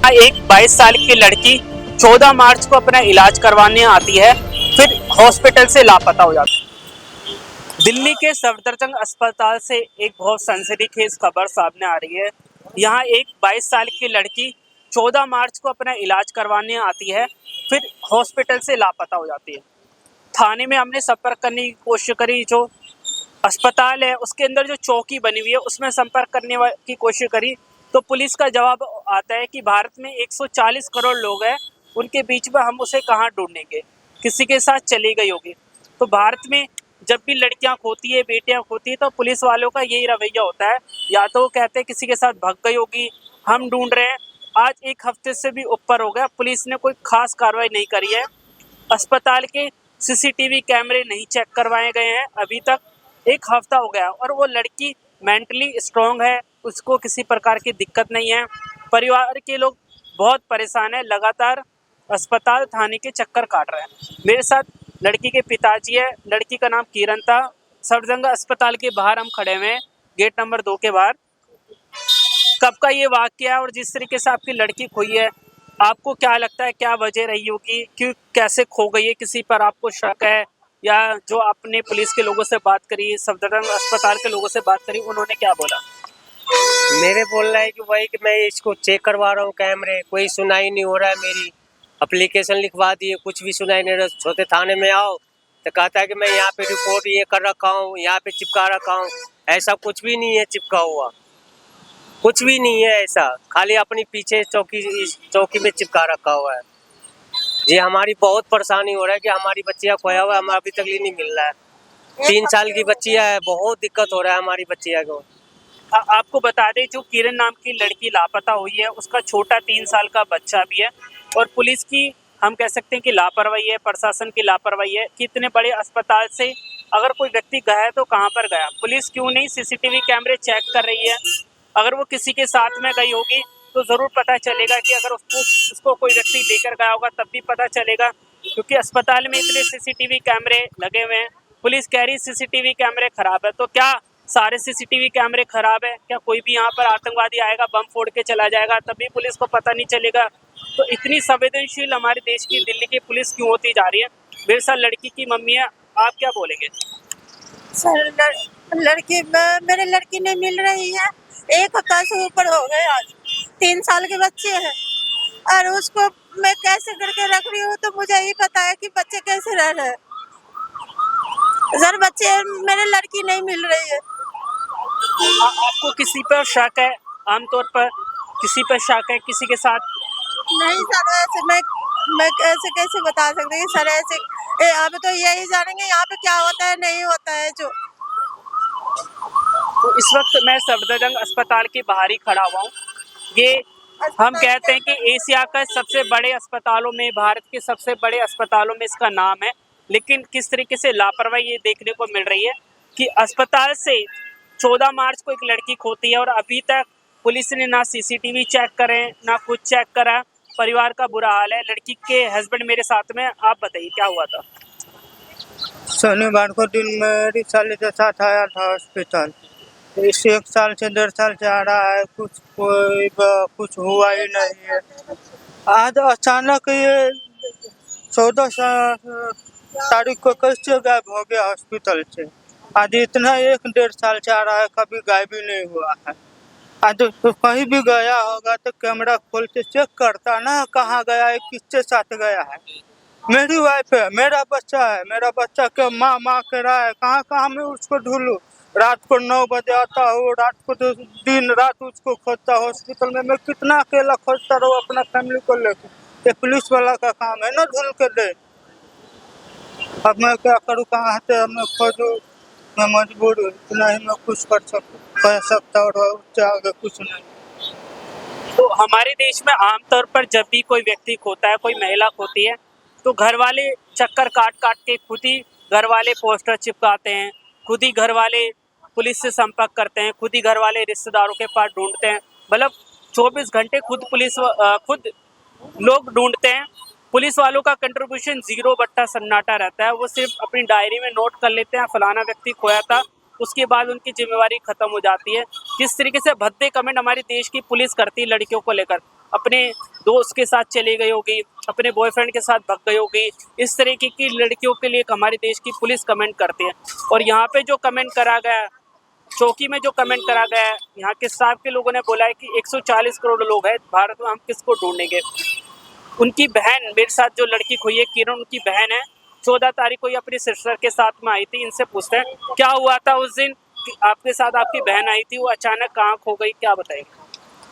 एक 22 साल की लड़की 14 मार्च को अपना इलाज करवाने आती है, फिर हॉस्पिटल से लापता हो जाती है। दिल्ली के सफदरजंग अस्पताल से एक बहुत सनसनीखेज खबर सामने आ रही है। यहाँ एक 22 साल की लड़की 14 मार्च को अपना इलाज करवाने आती है, फिर हॉस्पिटल से लापता हो जाती है। थाने में हमने संपर्क करने की कोशिश करी, जो अस्पताल है उसके अंदर जो चौकी बनी हुई है उसमें संपर्क करने की कोशिश करी, तो पुलिस का जवाब आता है कि भारत में 140 करोड़ लोग हैं, उनके बीच में हम उसे कहाँ ढूंढेंगे, किसी के साथ चली गई होगी। तो भारत में जब भी लड़कियां खोती है, बेटियां खोती है, तो पुलिस वालों का यही रवैया होता है, या तो वो कहते हैं किसी के साथ भाग गई होगी, हम ढूंढ रहे हैं। आज एक हफ्ते से भी ऊपर हो गया, पुलिस ने कोई खास कार्रवाई नहीं करी है। अस्पताल के सीसीटीवी कैमरे नहीं चेक करवाए गए हैं अभी तक। एक हफ्ता हो गया और वो लड़की मेंटली स्ट्रांग है, उसको किसी प्रकार की दिक्कत नहीं है। परिवार के लोग बहुत परेशान है, लगातार अस्पताल थाने के चक्कर काट रहे हैं। मेरे साथ लड़की के पिताजी है, लड़की का नाम किरण था। सफदरजंग अस्पताल के बाहर हम खड़े हुए हैं, गेट नंबर 2 के बाहर। कब का ये वाकया है और जिस तरीके से आपकी लड़की खोई है, आपको क्या लगता है क्या वजह रही होगी, क्यों कैसे खो गई है, किसी पर आपको शक है? या जो आपने पुलिस के लोगों से बात करी, सफदरजंग अस्पताल के लोगों से बात करी, उन्होंने क्या बोला? मेरे बोल रहा है कि भाई कि मैं इसको चेक करवा रहा हूँ कैमरे, कोई सुनाई नहीं हो रहा है। मेरी एप्लीकेशन लिखवा दिए, कुछ भी सुनाई नहीं रहा। छोटे थाने में आओ तो कहता है कि मैं यहाँ पे रिपोर्ट ये कर रखा हूँ, यहाँ पे चिपका रखा हूँ। ऐसा कुछ भी नहीं है चिपका हुआ, कुछ भी नहीं है ऐसा, खाली अपनी पीछे चौकी में चिपका रखा हुआ है। जी हमारी बहुत परेशानी हो रहा है कि हमारी बच्चियाँ खोया हुआ है, हमें अभी तक नहीं मिल रहा है। 3 साल की बच्चियाँ है, बहुत दिक्कत हो रहा है हमारी बच्चियाँ को। आपको बता दें, जो किरण नाम की लड़की लापता हुई है, उसका छोटा 3 साल का बच्चा भी है। और पुलिस की हम कह सकते हैं कि लापरवाही है, प्रशासन की लापरवाही है कि इतने बड़े अस्पताल से अगर कोई व्यक्ति गया है तो कहाँ पर गया, पुलिस क्यों नहीं सीसीटीवी कैमरे चेक कर रही है? अगर वो किसी के साथ में गई होगी तो ज़रूर पता चलेगा, कि अगर उसको कोई व्यक्ति लेकर गया होगा तब भी पता चलेगा, क्योंकि अस्पताल में इतने सीसीटीवी कैमरे लगे हुए हैं। पुलिस कह रही सीसीटीवी कैमरे खराब है, तो क्या सारे सीसीटीवी कैमरे खराब है? क्या कोई भी यहाँ पर आतंकवादी आएगा, बम फोड़ के चला जाएगा, तभी पुलिस को पता नहीं चलेगा? तो इतनी संवेदनशील हमारे देश की दिल्ली की पुलिस क्यों होती जा रही है? मेरे साथ लड़की की मम्मी है, आप क्या बोलेंगे? सर लड़की मेरे लड़की नहीं मिल रही है। एक हफ्ता से ऊपर हो गए, आज 3 साल के बच्चे हैं और उसको मैं कैसे करके रख रही हूँ, तो मुझे ही पता है कि बच्चे कैसे रह रहे हैं। सर बच्चे, मेरे लड़की नहीं मिल रही है। आपको किसी पर शक है? आमतौर पर किसी पर शक है, किसी के साथ? नहीं सर, ऐसे मैं कैसे कैसे बता सकती हूँ सर, ऐसे अब तो यही जानेंगे यहाँ पे क्या होता है नहीं होता है। जो तो इस वक्त मैं सफदरजंग अस्पताल के बाहर ही खड़ा हुआ हूँ। ये हम कहते हैं कि एशिया का सबसे बड़े अस्पतालों में, भारत के सबसे बड़े अस्पतालों में इसका नाम है, लेकिन किस तरीके से लापरवाही ये देखने को मिल रही है कि अस्पताल से 14 मार्च को एक लड़की खोती है और अभी तक पुलिस ने ना सीसीटीवी चेक करे, ना कुछ चेक करा। परिवार का बुरा हाल है। लड़की के हस्बैंड मेरे साथ में, आप बताइए क्या हुआ था? शनिवार को दिन मेरी साली के साथ आया था हॉस्पिटल। इस 1 साल से 1.5 साल से आ रहा है, कुछ हुआ ही नहीं है। आज अचानक ये 14 तारीख को कैसे गायब हो गया हॉस्पिटल से। आज इतना 1-1.5 साल से आ रहा है, कभी गायब ही नहीं हुआ है। आज तो कहीं भी गया होगा तो कैमरा खोल के चेक करता ना, कहाँ गया है, किसके साथ गया है। मेरी वाइफ है, मेरा बच्चा के माँ कह रहा है, कहाँ मैं उसको ढूंढूं। रात को 9 बजे आता हूँ, रात को तो दिन रात उसको खोजता हॉस्पिटल में। मैं कितना अकेला खोजता रहूँ अपना फैमिली को लेकर। ये पुलिस वाला का काम है ना ढूंढ के दे। अब मैं क्या करूँ, कहाँ से मैं खोजूँ? मैं मजबूर हूँ, इतना ही मैं कुछ कर सकता और उससे आगे कुछ नहीं। तो हमारे देश में आमतौर पर जब भी कोई व्यक्ति खोता है, कोई महिला खोती है, तो घर वाले चक्कर काट काट के खुद ही घर वाले पोस्टर चिपकाते हैं, खुद ही घर वाले पुलिस से संपर्क करते हैं, खुद ही घर वाले रिश्तेदारों के पास ढूंढते हैं। मतलब 24 घंटे खुद लोग ढूंढते हैं। पुलिस वालों का कंट्रीब्यूशन 0 बट्टा सन्नाटा रहता है। वो सिर्फ अपनी डायरी में नोट कर लेते हैं फलाना व्यक्ति खोया था, उसके बाद उनकी जिम्मेवारी खत्म हो जाती है। किस तरीके से भद्दे कमेंट हमारे देश की पुलिस करती है लड़कियों को लेकर। अपने दोस्त के साथ चली गई होगी, अपने बॉयफ्रेंड के साथ भाग गई होगी। इस तरीके की लड़कियों के लिए हमारे देश की पुलिस कमेंट करती है। और यहाँ पे जो कमेंट करा गया, चौकी में जो कमेंट करा गया है, यहाँ के स्टाफ के लोगों ने बोला है कि 140 करोड़ लोग हैं भारत में, हम किसको ढूंढेंगे। उनकी बहन, मेरे साथ जो लड़की खोई है किरण, उनकी बहन है, 14 तारीख को ही अपनी सिस्टर के साथ में आई थी। इनसे पूछते हैं क्या हुआ था उस दिन कि आपके साथ आपकी बहन आई थी, वो अचानक कहाँ खो गई, क्या बताएंगे।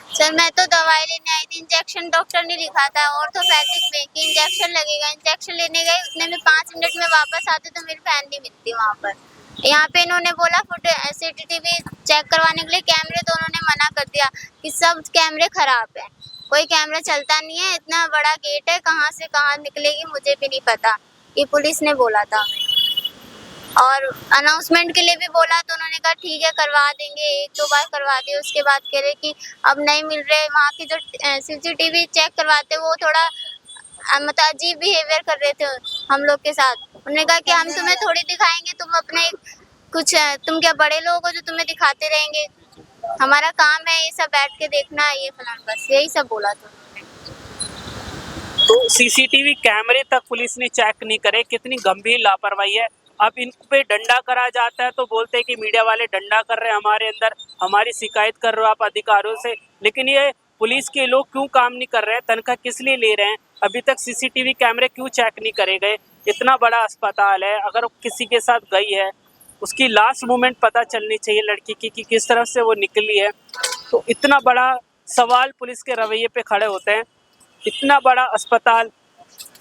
सर मैं तो दवाई लेने आई थी, इंजेक्शन डॉक्टर ने लिखा था ऑर्थोपैथिक में कि इंजेक्शन लगेगा। इंजेक्शन लेने गई, उतने में 5 मिनट में वापस आते तो मेरी बहन नहीं मिलती वहाँ पर। यहाँ पे इन्होंने बोला CCTV चेक करवाने के लिए कैमरे, तो उन्होंने मना कर दिया कि सब कैमरे खराब है, कोई कैमरा चलता नहीं है, इतना बड़ा गेट है, कहाँ से कहाँ निकलेगी मुझे भी नहीं पता। ये पुलिस ने बोला था हमें। और अनाउंसमेंट के लिए भी बोला तो उन्होंने कहा ठीक है करवा देंगे, 1-2 बार करवा दिए। उसके बाद कह रहे कि अब नहीं मिल रहे। वहाँ की जो CCTV चेक करवाते वो थोड़ा मतलब अजीब बिहेवियर कर रहे थे हम लोग के साथ। उन्होंने कहा कि हम तुम्हें थोड़ी दिखाएंगे, तुम अपने कुछ तुम क्या बड़े लोग हो जो तुम्हें दिखाते रहेंगे, हमारा काम है ये सब बैठ के देखना, ये फलान, बस यही सब बोला था। तो CCTV कैमरे तक पुलिस ने चेक नहीं करे, कितनी गंभीर लापरवाही है। अब इन पे डंडा करा जाता है तो बोलते हैं कि मीडिया वाले डंडा कर रहे हैं हमारे अंदर, हमारी शिकायत कर रहे हो आप अधिकारियों से। लेकिन ये पुलिस के लोग क्यों काम नहीं कर रहे हैं, तनख्वाह किस लिए ले रहे हैं, अभी तक CCTV कैमरे क्यों चेक नहीं करे गए। इतना बड़ा अस्पताल है, अगर किसी के साथ गई है उसकी लास्ट मोमेंट पता चलनी चाहिए लड़की की कि किस तरफ से वो निकली है। तो इतना बड़ा सवाल पुलिस के रवैये पे खड़े होते हैं। इतना बड़ा अस्पताल,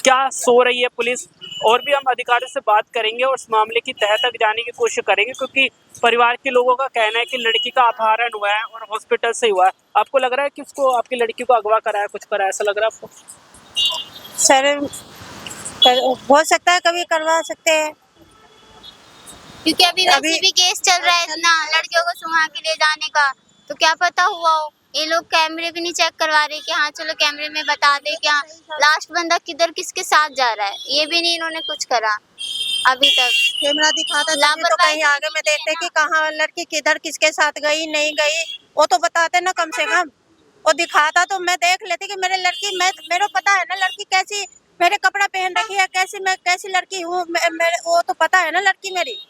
क्या सो रही है पुलिस। और भी हम अधिकारियों से बात करेंगे और इस मामले की तह तक जाने की कोशिश करेंगे, क्योंकि परिवार के लोगों का कहना है कि लड़की का अपहरण हुआ है और हॉस्पिटल से हुआ है। आपको लग रहा है कि उसको, आपकी लड़की को अगवा कराया, कुछ कराया, ऐसा लग रहा है आपको? सर हो सकता है, कभी करवा सकते हैं, क्योंकि अभी वैसे भी केस चल रहा है इतना लड़कियों को सुहा के ले जाने का, तो क्या पता हुआ हो। ये लोग कैमरे भी नहीं चेक करवा रहे कि हाँ चलो कैमरे में बता दे क्या लास्ट बंदा किधर किसके साथ जा रहा है, ये भी नहीं इन्होंने कुछ करा अभी तक। कैमरा दिखाता तो कहीं आगे में देखते कि कहाँ लड़की किधर किसके साथ गई नहीं गई, वो तो बताते ना कम से कम। वो दिखाता तो मैं देख लेती कि मेरे लड़की, मेरे पता है ना लड़की कैसी, मेरे कपड़ा पहन रखी है, कैसी मैं कैसी लड़की हूँ, वो तो पता है ना लड़की मेरी।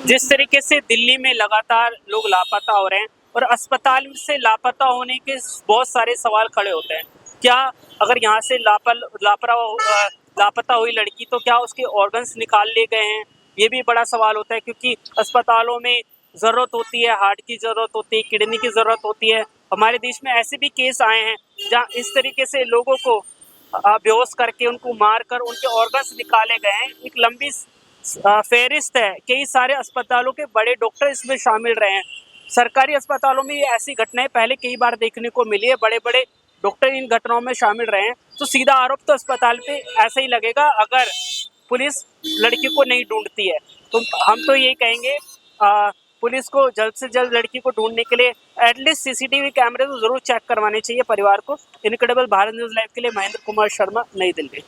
जिस तरीके से दिल्ली में लगातार लोग लापता हो रहे हैं और अस्पताल से लापता होने के बहुत सारे सवाल खड़े होते हैं। क्या अगर यहाँ से लापता हुई लड़की, तो क्या उसके ऑर्गन्स निकाल लिए गए हैं, ये भी बड़ा सवाल होता है। क्योंकि अस्पतालों में ज़रूरत होती है, हार्ट की ज़रूरत होती है, किडनी की ज़रूरत होती है। हमारे देश में ऐसे भी केस आए हैं जहाँ इस तरीके से लोगों को बेहोश करके, उनको मार कर उनके ऑर्गन्स निकाले गए हैं। एक लंबी फहरिस्त है, कई सारे अस्पतालों के बड़े डॉक्टर इसमें शामिल रहे हैं। सरकारी अस्पतालों में ये ऐसी घटनाएं पहले कई बार देखने को मिली है, बड़े बड़े डॉक्टर इन घटनाओं में शामिल रहे हैं। तो सीधा आरोप तो अस्पताल पे ऐसा ही लगेगा अगर पुलिस लड़की को नहीं ढूंढती है। तो हम तो यही कहेंगे पुलिस को जल्द से जल्द लड़की को ढूंढने के लिए एटलीस्ट CCTV कैमरे तो जरूर चेक करवाने चाहिए परिवार को। इनक्रेडिबल भारत न्यूज़ लाइव के लिए महेंद्र कुमार शर्मा, नई दिल्ली।